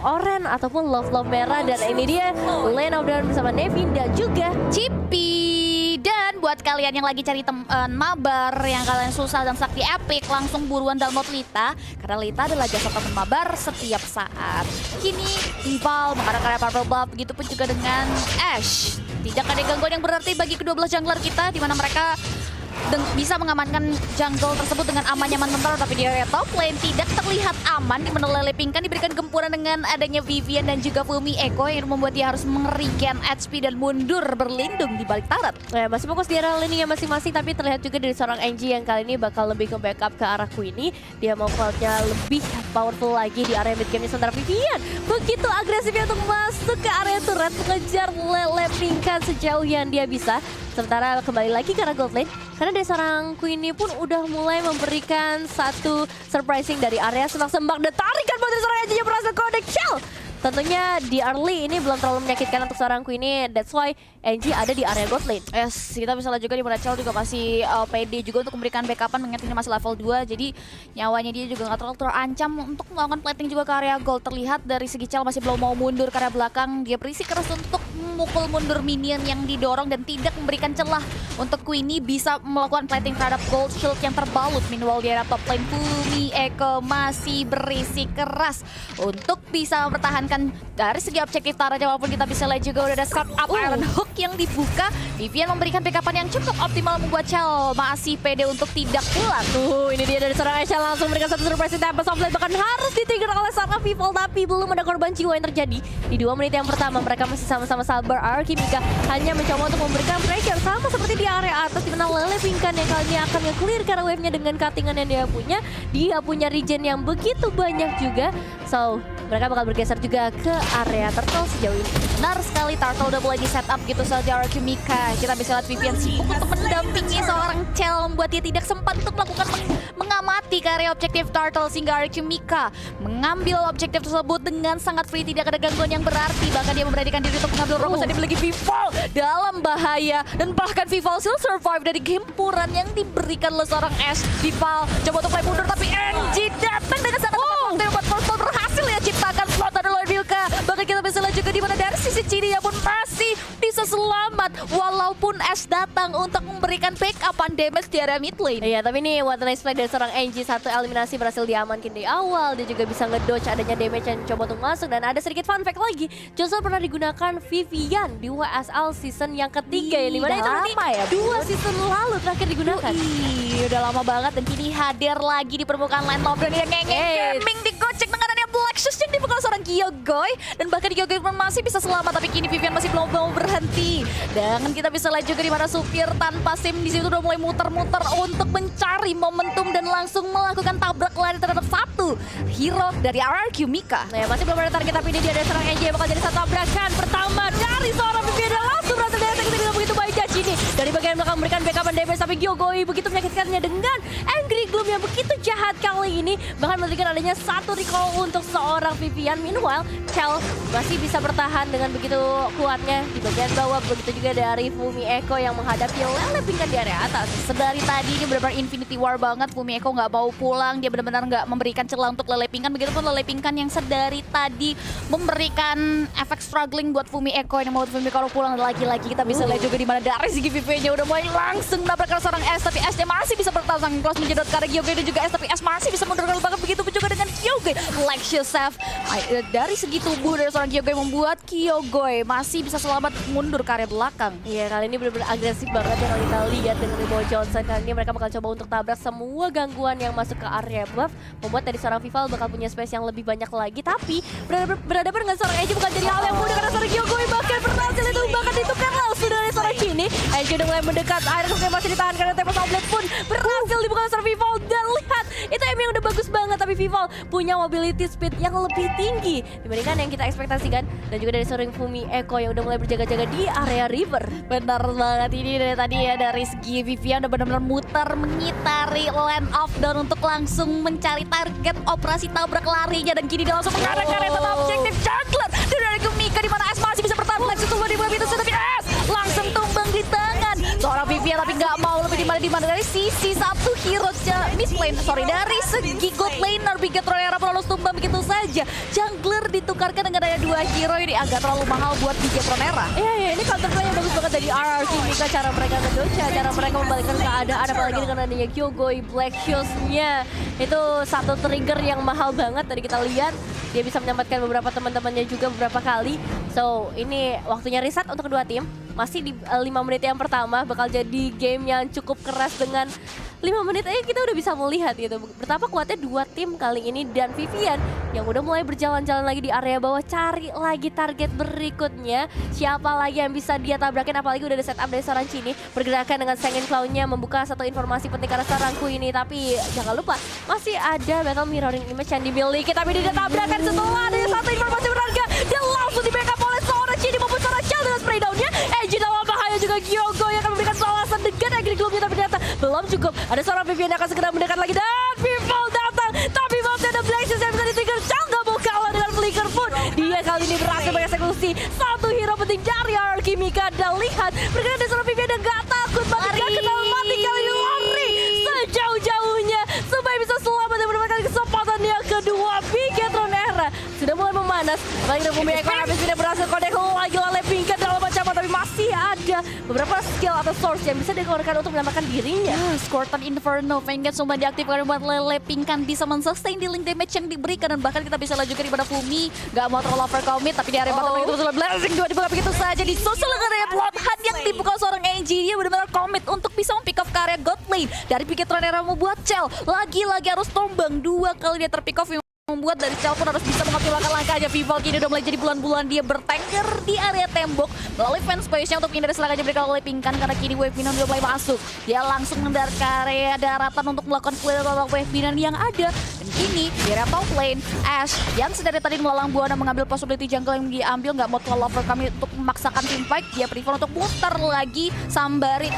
oren ataupun love merah. Dan ini dia Lane of Dawn bersama Nevin dan juga Chippy. Dan buat kalian yang lagi cari mabar, yang kalian susah dan stuck di Epic, langsung buruan download Lita. Karena Lita adalah jasa teman mabar setiap saat. Kini Rival mengarah karya Purple Buff, begitu pun juga dengan Ashe. Tidak ada gangguan yang berarti bagi kedua belah jungler kita, di mana mereka bisa mengamankan jungle tersebut dengan aman nyaman mental, tapi di area top lane tidak terlihat aman, di mana Lele Pingkan diberikan gempuran dengan adanya Vivian dan juga Fumi Echo yang membuat dia harus mengerikan HP dan mundur berlindung di balik turret. Masih fokus di area lane masing-masing, tapi terlihat juga dari seorang Angie yang kali ini bakal lebih ke backup ke arah Queenie. Dia mau fightnya lebih powerful lagi di area mid game-nya, sementara Vivian begitu agresifnya untuk masuk ke area turret mengejar Lele Pingkan sejauh yang dia bisa. Sementara kembali lagi ke arah gold lane, karena dari seorang Queenie pun udah mulai memberikan satu surprising dari area semak-semak dan tarikan buat dari seorang Angie yang berhasil connect kill. Tentunya di early ini belum terlalu menyakitkan untuk seorang Queenie, that's why Angie ada di area gold lane. Yes, kita bisa lihat juga di mana Chell juga masih PD juga untuk memberikan backupan, mengingat ini masih level 2, jadi nyawanya dia juga nggak terlalu terancam untuk melakukan plating juga ke area gold. Terlihat dari segi Chell masih belum mau mundur ke area belakang, dia berisi keras untuk memukul mundur minion yang didorong dan tidak memberikan celah untuk Queenie bisa melakukan plating terhadap gold shield yang terbalut. Meanwhile di area top lane Fumi Echo masih berisi keras untuk bisa mempertahankan dari segi objektif turret, walaupun kita bisa lihat juga udah ada startup Iron Hook yang dibuka. Vivian memberikan backupan yang cukup optimal membuat Chell masih pede untuk tidak pulang. Ini dia dari seorang Ashe langsung memberikan satu surprise di Tempest of Light, bahkan harus ditrigger oleh seorang Vival, tapi belum ada korban jiwa yang terjadi. Di 2 menit yang pertama mereka masih sama-sama sabar. Alchemika hanya mencoba untuk memberikan pressure sama seperti di area atas, di mana Lele Pingkan yang kali ini akan nge-clear karena wave-nya dengan cuttingan yang dia punya. Dia punya regen yang begitu banyak juga. So, mereka bakal bergeser juga ke area turtle sejauh ini. Benar sekali, turtle udah mulai di setup gitu saja Alchemika. Kita bisa lihat Vivian sibuk untuk mendampingi seorang Chell, membuat dia tidak sempat untuk melakukan mengamati ke area objektif turtle, sehingga Alchemika mengambil objektif tersebut dengan sangat free, tidak ada gangguan yang berarti. Bahkan dia memberanikan diri untuk mengambil Rokos dan dimiliki Vival dalam bahaya, dan bahkan Vival still survive dari gempuran yang diberikan oleh seorang Ashe. Vival coba untuk play mundur, tapi Angie datang dengan sangat tepat waktu yang buat Purple berhasil ya ciptakan slot dari Lord Vilka. Bahkan kita bisa lihat juga di mana dari sisi Ciria pun masih bisa selamat walaupun Ashe datang untuk memberikan backupan damage di area mid lane. Iya, tapi ini what a nice play dari seorang Angie. Satu eliminasi berhasil diamankan di awal. Dia juga bisa ngedodge adanya damage yang coba untuk masuk. Dan ada sedikit fun fact lagi, Johnson pernah digunakan Vivian di WSL season yang ketiga ya, dimana itu lama ya, 2 season lalu terakhir digunakan. Udah lama banget, dan kini hadir lagi di permukaan lane top lane yang gaming digocek dengan adanya Black Shoes yang dipukul seorang Kyogoy, dan bahkan Kyogoy pun masih bisa selamat, tapi kini Vivian masih belum mau berhenti. Dan kita bisa lihat juga di mana supir tanpa sim di situ udah mulai muter-muter untuk mencari momentum dan langsung melakukan tabrak lari terhadap satu hero dari RRQ Mika. Nah, masih belum ada target, tapi ini dia ada seorang Angie yang bakal jadi satu tabrakan pertama dari seorang Vivian, dan langsung berhasil dari kita tidak begitu baik ini. Dari bagian belakang memberikan backupan damage, tapi Kyogoy begitu menyakitkannya dengan Angry Gloom yang begitu jahat kali ini. Bahkan memberikan adanya satu recall untuk seorang Vivian. Meanwhile, Chell masih bisa bertahan dengan begitu kuatnya di bagian bawah. Begitu juga dari Fumi Echo yang menghadapi Lele Pingkan di area atas. Sedari tadi ini benar-benar Infinity War banget. Fumi Echo nggak mau pulang, dia benar-benar nggak memberikan celah untuk Lele Pingkan. Begitupun Lele Pingkan yang sedari tadi memberikan efek struggling buat Fumi Echo yang mau Fumi Echo pulang. Lagi-lagi kita bisa lihat juga di mana dari segi Vivian-nya udah mulai langsung menabrak seorang Ashe, tapi Ashe masih bisa bertahan sang close menjedot ke arah Kyogoy, dan juga Ashe, tapi Ashe masih bisa mundur banget. Begitu pun juga dengan Kyogoy. Like yourself, dari segi tubuh dari seorang Kyogoy membuat Kyogoy masih bisa selamat mundur ke area belakang. Iya, kali ini benar-benar agresif banget yang kita lihat dengan Ribo Johnson. Kali ini mereka bakal coba untuk tabrak semua gangguan yang masuk ke area buff, membuat dari seorang Vival bakal punya space yang lebih banyak lagi. Tapi berhadapan dengan seorang Angie bukan jadi hal yang mudah, karena seorang Kyogoy bahkan berhasil itu bahkan ditukar langsung dari seorang Kini. Angie udah mulai mendekat, akhirnya masih ditahan karena Tempest of Light pun berhasil dibuka oleh seorang Vival. Dan lihat, itu aim yang udah bagus banget, tapi Vival punya mobility speed yang lebih tinggi dibandingkan yang kita ekspektasikan. Dan juga dari seorang Fumi Echo yang udah mulai berjaga-jaga di area river. Benar banget, ini dari tadi ya, dari segi Vivian udah benar-benar muter mengitari Land of Dawn untuk langsung mencari target operasi tabrak larinya, dan kini dia langsung mengarah ke area objektif jungler dari Mika, di mana Ashe masih bisa bertahan. Flex itu di bawah itu, tapi Ashe langsung tumbang di tangan seorang Vivian, tapi nggak mau lebih di mana dari sisi satu hero mid lane, dari segi god laner Bigat Trollera pun lalu tumbang begitu saja. Jungler ditukar ditukarkan dengan ada 2 hero ini agak terlalu mahal buat Bigetronera. Iya, ini counterplay yang bagus banget dari RRQ Mika, cara mereka ngedocha, cara mereka membalikkan keadaan, apalagi dengan adanya Kyogoi, Black Shoes-nya. Itu satu trigger yang mahal banget tadi kita lihat. Dia bisa menyelamatkan beberapa teman-temannya juga beberapa kali. So, ini waktunya reset untuk kedua tim. Masih di 5 menit yang pertama bakal jadi game yang cukup keras dengan 5 menit aja kita udah bisa melihat gitu betapa kuatnya dua tim kali ini, dan Vivian yang udah mulai berjalan-jalan lagi di area bawah cari lagi target berikutnya. Siapa lagi yang bisa dia tabrakin, apalagi udah ada setup dari seorang Cini. Pergerakan dengan Sengin Clown-nya membuka satu informasi penting karena seorangku ini, tapi jangan lupa masih ada battle mirroring image yang dimiliki, tapi dia tabrakan setelah ada satu informasi berharga dan langsung di backup oleh seorang Cini maupun seorang Chell dengan spray down-nya. Edgy dalam bahaya juga, Kyogoi yang akan memberikan balasan dengan Agri Gloom-nya, tapi ternyata belum cukup. Ada seorang Vivian yang akan segera mendekat lagi dan Vival datang, tapi masih ada Black Shoes yang bisa di-trigger. Chell gak mau kalah dengan Flicker pun. Dia kali ini berhasil mengeksekusi satu hero penting dari RRQ Mika, dan lihat pergerakan dari seorang Vivian yang gak takut banget, gak kenal mati, kali ini lari sejauh-jauhnya supaya bisa selamat dan mendapatkan kesempatan yang kedua. Bigetronera sudah mulai memanas, lagi dari bumi ekor habis ini berhasil connect lagi oleh Pinker dalam ancaman, tapi masih ada beberapa skill atau source yang bisa dikeluarkan untuk menyelamatkan dirinya. Squirtle Inferno, Vengeance semua diaktifkan buat Lele Pinkan bisa men-sustain dealing damage yang diberikan, dan bahkan kita bisa lanjutkan di pada Fumi. Gak mau terlalu overcommit, tapi di area bottom itu sudah blessing 2 dibuka begitu saja, disusul dengan area Bloodhunt yang dibuka seorang Angie. Dia benar-benar komit untuk bisa mempick off ke area God Lane dari Bigetronera membuat Chell lagi-lagi harus tombang 2 kali dia terpick off, membuat dari Chell pun harus bisa mengoptimalkan langkahnya. Vival kini udah mulai jadi bulan-bulan dia bertengger di area tembok melalui fan space-nya untuk menghindari serangan yang diberikan oleh Pinkan, karena kini Wave Minon udah mulai masuk. Dia langsung mendarat ke area daratan untuk melakukan clear total Wave Minon yang ada. Dan kini di area top lane, Ash yang sedari tadi melalang buana mengambil possibility jungle yang diambil, nggak mau terlalu over kami untuk memaksakan team fight. Dia prefer untuk muter lagi sambari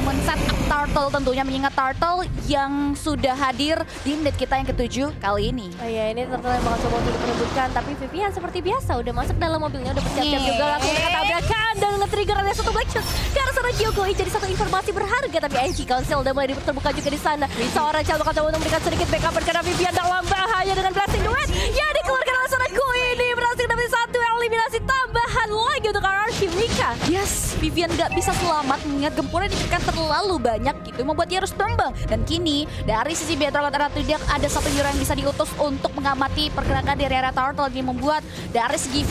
men-set up Turtle tentunya, mengingat Turtle yang sudah hadir di menit kita yang ke-7 kali ini. Oh iya, ini Turtle yang bakal coba untuk diperebutkan, tapi Vivian seperti biasa udah masuk dalam mobilnya, udah bersiap-siap juga langsung mereka tabrakan dan nge-trigger ada satu Black Shot ke arah seorang Kyogoi. Jadi satu informasi berharga, tapi NG Council udah mulai terbuka juga di sana. Seorang Chell bakal coba untuk memberikan sedikit backup karena Vivian dalam bahaya dengan Blessing Duet yang dikeluarkan oleh seorang Kui ini, berhasil dapat satu eliminasi tambahan lagi untuk RRQ Mika. Yes, Vivian gak bisa selamat mengingat gempuran diberikan terlalu banyak, itu membuat dia harus tumbang. Dan kini dari sisi Beatrol tidak ada satu hero yang bisa diutus untuk mengamati pergerakan dari area Turtle, yang membuat dari segi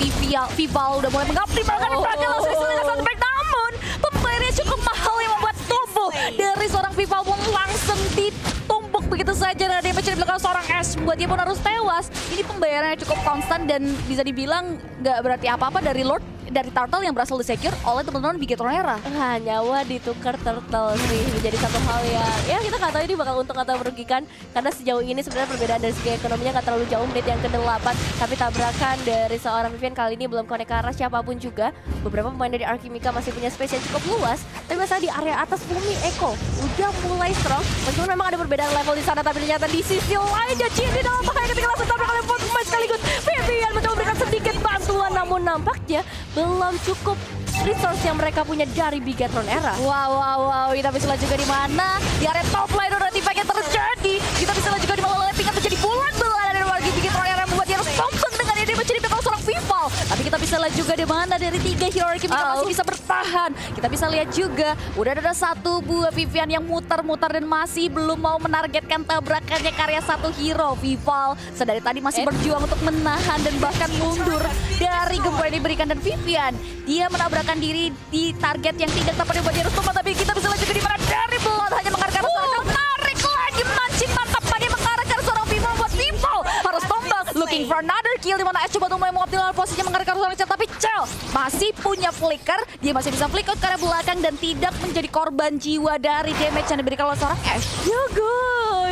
Vival udah mulai mengoptimalkan pergerakan langsung dengan satu back, namun pembayarannya cukup mahal yang membuat tubuh dari seorang Vival pun langsung ditumbuk begitu saja, dan dia mencari belakang seorang Ash membuat dia pun harus tewas. Ini pembayarannya cukup konstan dan bisa dibilang gak berarti apa-apa dari Lord dari Turtle yang berhasil di-secure oleh teman-teman Bigetronera. Nyawa ditukar Turtle sih menjadi satu hal yang ya kita nggak tahu ini bakal untung atau merugikan, karena sejauh ini sebenarnya perbedaan dari segi ekonominya nggak terlalu jauh. Menit yang ke-8, tapi tabrakan dari seorang Vivian kali ini belum connect ke arah siapapun juga. Beberapa pemain dari RRQ Mika masih punya space yang cukup luas, tapi masalah di area atas Bumi Echo udah mulai strong. Meskipun memang ada perbedaan level di sana, tapi ternyata di sisi lain Cini dalam bahaya ketika langsung tabrak oleh pemain sekaligus. Vivian mencoba memberikan sedikit bantuan, namun nampaknya belum cukup resource yang mereka punya dari Bigetronera. Wow, kita bisa lihat juga di mana di area top lane udah tiba-tiba terjadi. Kita bisa lihat juga di mana Pinkan terjadi bulan-bulan dari warga Bigetronera membuat dia harus tumbang dengan ini menjadi bakal seorang Vival. Tapi kita bisa lihat juga di mana dari 3 hero kita masih bisa bertahan. Kita bisa lihat juga udah ada satu buah Vivian yang muter-muter dan masih belum mau menargetkan tabrakannya karya satu hero. Vival sedari tadi masih berjuang untuk menahan dan bahkan mundur dari gempa yang diberikan, dan Vivian dia menabrakkan diri di target yang tidak tepat buat dia harus tumbang. Tapi kita bisa lihat juga di mana dari Blood hanya mengarahkan seorang tarik lagi mancing mantap pada mengarahkan seorang Vival buat Vival harus tumbang. Looking for another kill, di mana Ash coba untuk mengoptimalkan posisinya mengarahkan seorang Chell, tapi Chell masih punya flicker, dia masih bisa flick out ke arah belakang dan tidak menjadi korban jiwa dari damage yang diberikan oleh seorang Ash.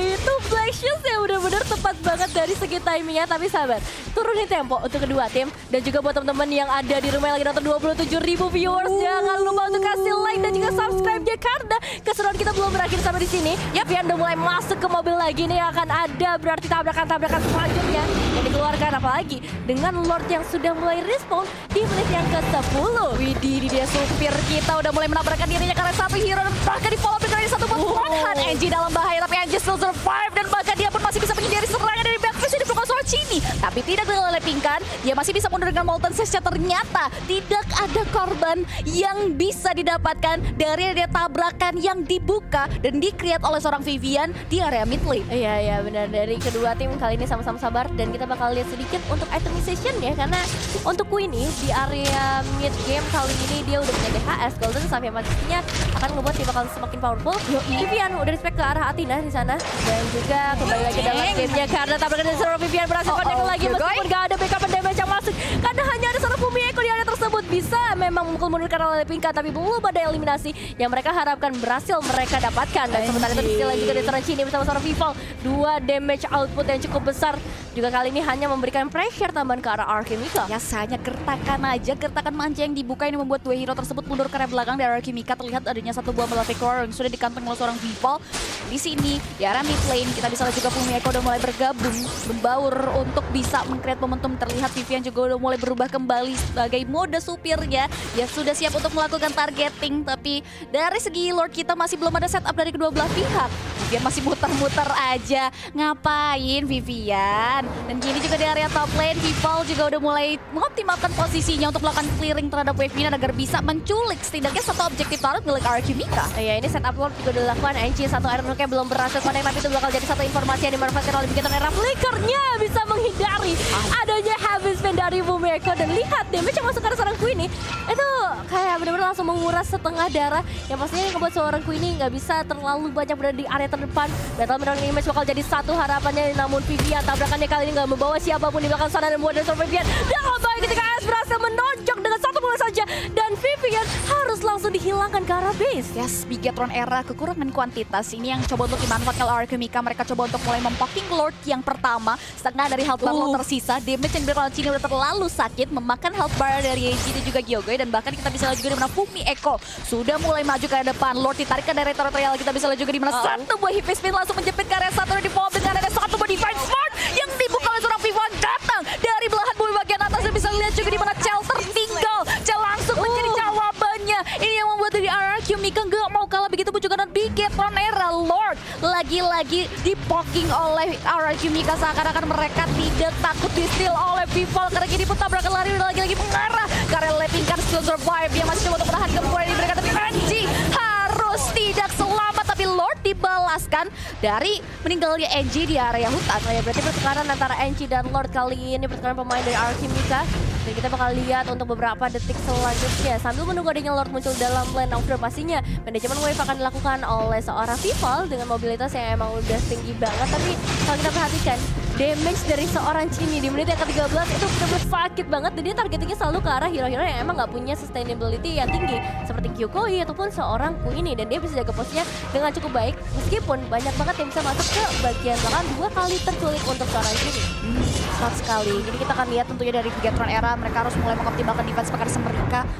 Itu Black Shoes yang benar-benar tepat banget dari segi timingnya. Tapi sahabat, turunin tempo untuk kedua tim, dan juga buat teman-teman yang ada di rumah yang lagi nonton 27.000 viewers, jangan lupa untuk kasih like dan juga subscribe-nya, karena keseruan kita belum berakhir sampai di sini. Vivian udah mulai masuk ke mobil lagi nih, akan ada berarti tabrakan-tabrakan selanjutnya yang dikeluarkan, apalagi dengan Lord yang sudah mulai respawn di menit yang ke-10. Widih, dia supir kita udah mulai menabrakkan dirinya karena satu hero, dan bahkan di follow dengan satu buat Angie dalam bahaya, tapi Angie still survive, dan bahkan dia pun masih bisa menghindari serangan dari backface di belakang seorang Arocchini. Tapi tidak dilepingkan, dia masih bisa mundur dengan Molten Sage. Ternyata tidak ada korban yang bisa didapatkan dari ada tabrakan yang dibuka dan di-create oleh seorang Vivian di area mid lane. Iya benar, dari kedua tim kali ini sama-sama sabar dan kita bakal lihat sedikit untuk itemization ya, karena untuk Queenie di area mid game kali ini dia udah punya DHS Golden Staff yang pastinya akan ngebuat dia bakal semakin powerful. Vivian udah respect ke arah Athena di sana dan juga kembali lagi dalam gamenya karena tabrakan dari seorang Vivian berhasil connect lagi meskipun gak ada backup damage yang masuk karena hanya ada seorang Fumi Echo di area tersebut. Bisa memang mukul mundurkan oleh Pinka tapi belum ada eliminasi yang mereka harapkan berhasil mereka dapatkan, dan sementara itu distilah juga dari Arocchini bersama seorang Vival. 2 damage output yang cukup besar juga kali ini hanya memberikan pressure tambahan ke arah Alchemica. Biasanya gertakan manja yang dibuka ini membuat 2 hero tersebut mundur ke area belakang. Dari Alchemica terlihat adanya 1 buah Malefic Roar yang sudah dikantong oleh seorang Vival. Di sini di area mid lane kita bisa lihat juga Fumi Echo udah mulai bergabung, membaur untuk bisa meng-create momentum. Terlihat Vivian juga udah mulai berubah kembali sebagai mode supirnya. Dia sudah siap untuk melakukan targeting, tapi dari segi Lord kita masih belum ada setup dari kedua belah pihak. Vivian masih muter-muter aja. Ngapain Vivian? Dan kini juga di area top lane, Vival juga udah mulai mengoptimalkan posisinya untuk melakukan clearing terhadap wave ini agar bisa menculik setidaknya 1 objektif turret milik Alchemica. Ya ini setup Lord juga dilakukan. NC 1 Iron Hook belum berhasil connect, tapi itu bakal jadi 1 informasi yang dimanfaatkan oleh Bigeton Era. Flickernya bisa menghindari adanya heavy spin dari Fumi Echo, dan lihat damage yang masuk ke arah seorang Queenie itu kayak benar-benar langsung menguras setengah darah yang pastinya ngebuat seorang Queenie nggak bisa terlalu banyak berada di area terdepan. Battle Mirror Image bakal jadi 1 harapannya, namun Vivian tabrakannya kali ini nggak membawa siapapun di belakang sana dan membuat dari seorang Vivian dengan baik ketika AS berhasil menonjok dengan 1 bola saja dan Vivian harus langsung dihilangkan ke arah base. Yes, Bigetron Era kekurangan kuantitas ini yang coba untuk dimanfaatkan oleh Alchemica. Mereka coba untuk mulai mempoking Lord yang pertama, setengah dari health bar Lord tersisa. Damage yang diberikan oleh Chini udah terlalu sakit, memakan health bar dari Yeji dan juga Gyogoi, dan bahkan kita bisa lihat juga di mana Fumi Echo sudah mulai maju ke depan. Lord ditarikan dari territorial, kita bisa lihat juga di mana 1 buah heavy spin langsung menjepit ke area 1 dan di-follow dengan ada 1 buah divine sword yang dibuka oleh seorang Vivian datang dari belahan bumi bagian atas, dan bisa lihat juga di mana Chell tertinggal. Chell langsung menjadi jawabannya. Ini yang membuat dari Alchemica nggak mau kalah, begitu pun juga dengan Bigetron Era. Lord lagi-lagi dipoking oleh Alchemica, seakan-akan mereka tidak takut di-steal oleh Vival, karena kini pun tabrakan lari udah lagi-lagi mengarah karena lepingkan skill survive yang masih coba untuk menahan gempur yang diberikan, tapi Anji harus tidak selamat, tapi Lord dibalaskan dari meninggalnya NG di area hutan. Ya berarti pertukaran antara NC dan Lord kali ini, pertukaran pemain dari Alchemica, dan kita bakal lihat untuk beberapa detik selanjutnya sambil menunggu adanya Lord muncul dalam lane of the pastinya manajemen wave akan dilakukan oleh seorang Vival dengan mobilitas yang emang udah tinggi banget. Tapi kalau kita perhatikan damage dari seorang Chini di menit yang ke-13 itu benar-benar sakit banget, dan dia targetingnya selalu ke arah hero-hero yang emang nggak punya sustainability yang tinggi seperti Kyokoi ataupun seorang Queenie, dan dia bisa jaga posnya dengan cukup baik meskipun banyak banget yang bisa masuk ke bagian belakang. 2 kali terculik untuk seorang Chini. Cepat sekali. Jadi kita akan lihat tentunya dari Bigetron Era mereka harus mulai mengoptimalkan defense mekanisme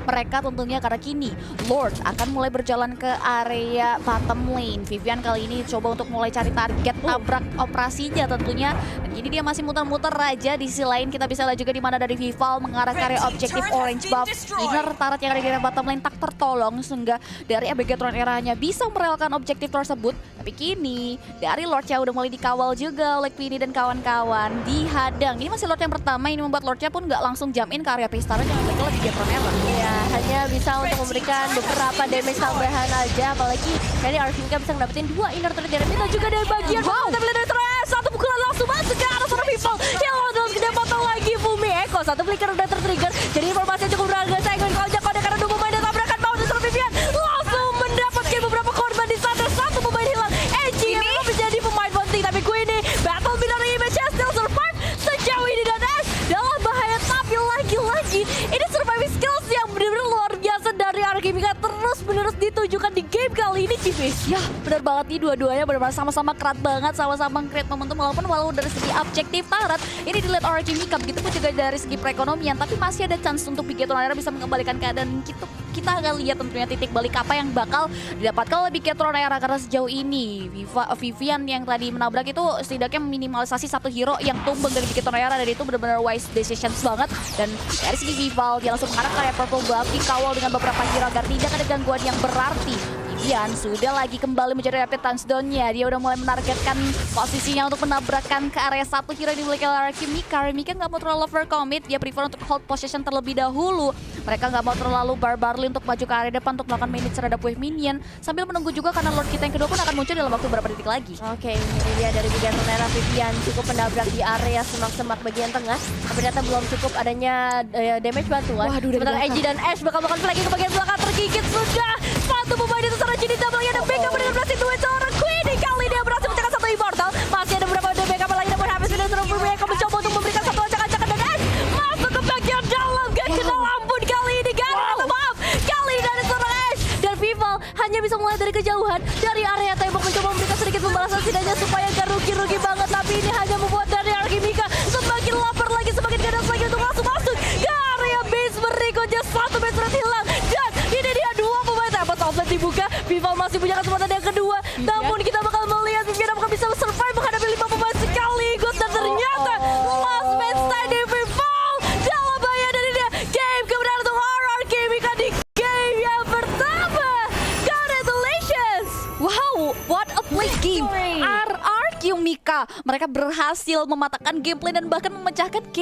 mereka tentunya, karena kini Lord akan mulai berjalan ke area bottom lane. Vivian kali ini coba untuk mulai cari target tabrak operasinya tentunya. Dan kini dia masih muter-muter aja. Di sisi lain kita bisa lihat juga di mana dari Vival mengarah ke area objektif orange buff. Inner turret yang ada di area bottom lane tak tertolong sehingga dari Bigetron Era hanya bisa merelkan objektif tersebut. Tapi kini dari Lordnya udah mulai dikawal juga oleh Queenie dan kawan-kawan, dihadang. Ini masih Lord yang pertama, ini membuat Lordnya pun nggak langsung jump in ke area Pistara, jangan lagi lebih Bigetron Era. Ya, hanya bisa untuk memberikan beberapa damage tambahan aja, apalagi dari Alchemica bisa ngedapetin 2 inner turret dari kita juga dari bagian bawah. Tapi dari Tres, 1 pukulan langsung masuk ke arah seorang Vival yang langsung gede potong lagi Fumi Echo. 1 flicker udah tertrigger, jadi informasi yang cukup berharga. Saya ingin kode karena 2 pemain yang tabrakan mau dan seorang Vivian langsung mendapatkan beberapa korban di sana. 1 pemain hilang, Edgy yang memang menjadi pemain penting, tapi Queenie Battle Mirror Image still survive sejauh ini, dan Ash dalam bahaya. Tapi lagi-lagi ini surviving skills yang benar-benar luar biasa dari Alchemica terus-menerus ditujukan di game kali ini, Cipis. Ya, benar banget nih, dua-duanya benar-benar sama-sama kerat banget, sama-sama create momentum, walaupun dari segi objektif turret ini dilihat Alchemica, begitu pun juga dari segi perekonomian, tapi masih ada chance untuk Bigetron Era bisa mengembalikan keadaan. Kita akan lihat tentunya titik balik apa yang bakal didapatkan oleh Bigetron Era, karena sejauh ini Vivian yang tadi menabrak itu setidaknya meminimalisasi 1 hero yang tumbang dari Bigetron Era, dan itu benar-benar wise decisions banget. Dan dari segi Vival dia langsung mengarah ke area purple buff, dikawal dengan beberapa hero agar tidak ada gangguan yang berarti. Vivian sudah lagi kembali menjadi rapid touchdown-nya. Dia udah mulai menargetkan posisinya untuk menabrakkan ke area 1 hero yang dimiliki oleh RRQ Mika. Mika nggak mau terlalu overcommit, dia prefer untuk hold possession terlebih dahulu. Mereka nggak mau terlalu barbarly untuk maju ke area depan untuk melakukan manage terhadap wave minion. Sambil menunggu juga karena Lord kita yang kedua pun akan muncul dalam waktu beberapa detik lagi. Oke, ini dia dari bagian Renera. Vivian cukup menabrak di area semak-semak bagian tengah. Tapi ternyata belum cukup adanya damage bantuan. Waduh, dari sementara belakang. Angie dan Ash bakal melakukan flanking ke bagian belakang, tergigit sudah. Satu pemain itu seorang jadi double yang ada backup dengan berhasil duet seorang Queenie. Kali dia berhasil mencetak satu immortal. Masih ada beberapa backup lagi namun habis dan seorang Ruby akan mencoba untuk memberikan satu acak-acakan dan Ash masuk ke bagian dalam. Gak kena ampun kali ini kan. Maaf, kali ini dari seorang Ash. Dan Vival hanya bisa mulai dari kejauhan dari area tembok mencoba memberikan sedikit pembalasan setidaknya supaya gak rugi-rugi banget. Tapi ini hanya membuat dari RRQ Mika semakin lapar lagi, semakin ganas lagi untuk langsung masuk ke area base berikutnya. Satu base red hilang dan ini dia dua pemain tempat offset dibuka. Vival masih punya kesempatan yang kedua. Namun kita bakal melihat Vivian apakah bisa survive menghadapi 5 pemain sekaligus. Dan ternyata last man standing Vival dalam bahaya dari dia. Game kemenangan untuk RRQ Mika di game yang pertama. Congratulations. Wow, what a play game. RRQ Mika. Mereka berhasil mematahkan gameplay dan bahkan memecahkan game